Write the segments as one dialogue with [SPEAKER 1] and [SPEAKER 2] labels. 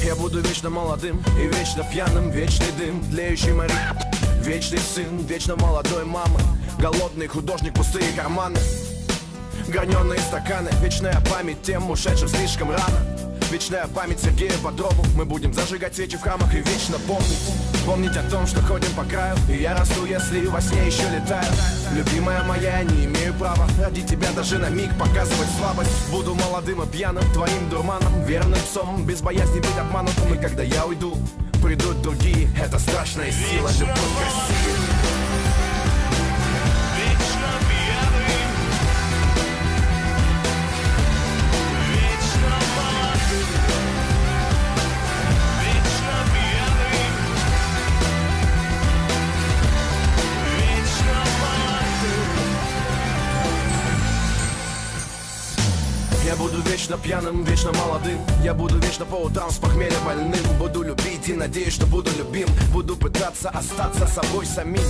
[SPEAKER 1] Я буду вечно молодым и вечно пьяным. Вечный дым, тлеющий моря. Вечный сын, вечно молодой мамы. Голодный художник, пустые карманы. Граненые стаканы, вечная память тем, ушедшим слишком рано. Вечная память Сергею Бодрову. Мы будем зажигать свечи в храмах и вечно помнить о том, что ходим по краю. И я расту, если во сне еще летаю. Любимая моя, я не имею права ради тебя даже на миг показывать слабость. Буду молодым и пьяным, твоим дурманом, верным псом, без боязни быть обманутым. И когда я уйду, придут другие. Это страшная сила, любовь к России. Я буду вечно пьяным, вечно молодым. Я буду вечно по утрам с похмелья больным. Буду любить и надеюсь, что буду любим. Буду пытаться остаться собой самим,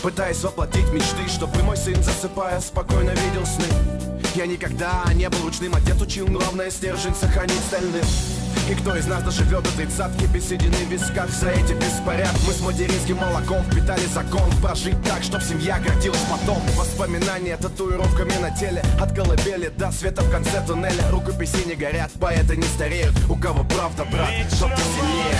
[SPEAKER 1] пытаясь воплотить мечты, чтобы мой сын, засыпая, спокойно видел сны. Я никогда не был ручным, отец учил, главное стержень сохранить стальным. И кто из нас доживет до тридцатки без седины в висках за эти беспорядки? Мы с материнским молоком впитали закон прожить так, чтоб семья гордилась потом. Воспоминания татуировками на теле, от колыбели до света в конце туннеля. Рукописи не горят, поэты не стареют. У кого правда, брат, чтоб ты сильнее.